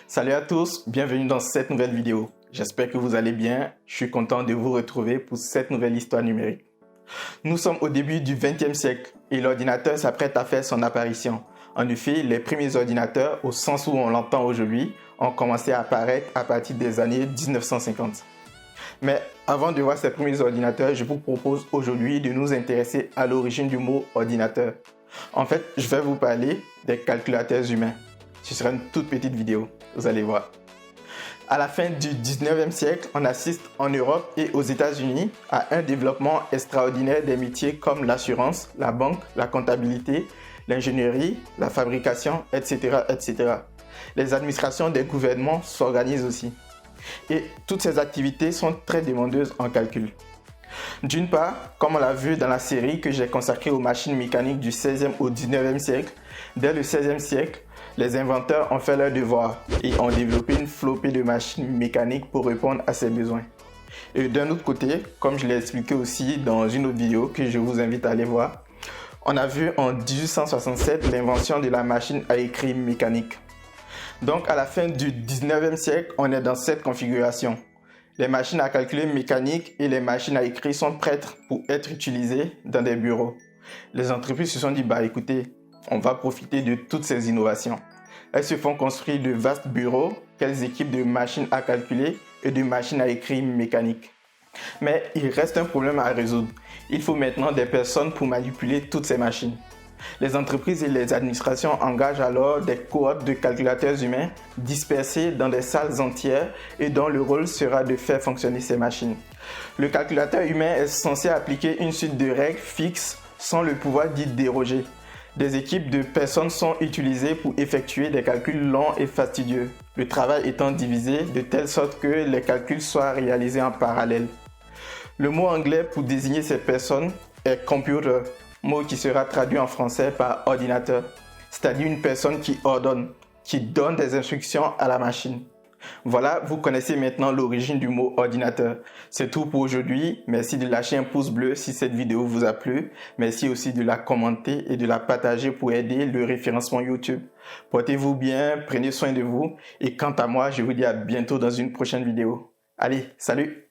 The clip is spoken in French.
Salut à tous, bienvenue dans cette nouvelle vidéo. J'espère que vous allez bien, je suis content de vous retrouver pour cette nouvelle histoire numérique. Nous sommes au début du XXe siècle et l'ordinateur s'apprête à faire son apparition. En effet, les premiers ordinateurs, au sens où on l'entend aujourd'hui, ont commencé à apparaître à partir des années 1950. Mais avant de voir ces premiers ordinateurs, je vous propose aujourd'hui de nous intéresser à l'origine du mot ordinateur. En fait, je vais vous parler des calculateurs humains. Ce sera une toute petite vidéo, vous allez voir. À la fin du 19e siècle, on assiste en Europe et aux États-Unis à un développement extraordinaire des métiers comme l'assurance, la banque, la comptabilité, l'ingénierie, la fabrication, etc., etc. Les administrations des gouvernements s'organisent aussi. Et toutes ces activités sont très demandeuses en calcul. D'une part, comme on l'a vu dans la série que j'ai consacrée aux machines mécaniques du 16e au 19e siècle, dès le 16e siècle, les inventeurs ont fait leur devoir et ont développé une flopée de machines mécaniques pour répondre à ces besoins. Et d'un autre côté, comme je l'ai expliqué aussi dans une autre vidéo que je vous invite à aller voir, on a vu en 1867 l'invention de la machine à écrire mécanique. Donc à la fin du 19e siècle, on est dans cette configuration. Les machines à calculer mécaniques et les machines à écrire sont prêtes pour être utilisées dans des bureaux. Les entreprises se sont dit, écoutez, on va profiter de toutes ces innovations. Elles se font construire de vastes bureaux qu'elles équipent de machines à calculer et de machines à écrire mécaniques. Mais il reste un problème à résoudre. Il faut maintenant des personnes pour manipuler toutes ces machines. Les entreprises et les administrations engagent alors des cohortes de calculateurs humains dispersés dans des salles entières et dont le rôle sera de faire fonctionner ces machines. Le calculateur humain est censé appliquer une suite de règles fixes sans le pouvoir d'y déroger. Des équipes de personnes sont utilisées pour effectuer des calculs longs et fastidieux, le travail étant divisé de telle sorte que les calculs soient réalisés en parallèle. Le mot anglais pour désigner ces personnes est computer, mot qui sera traduit en français par ordinateur, c'est-à-dire une personne qui ordonne, qui donne des instructions à la machine. Voilà, vous connaissez maintenant l'origine du mot ordinateur. C'est tout pour aujourd'hui. Merci de lâcher un pouce bleu si cette vidéo vous a plu. Merci aussi de la commenter et de la partager pour aider le référencement YouTube. Portez-vous bien, prenez soin de vous et quant à moi, je vous dis à bientôt dans une prochaine vidéo. Allez, salut!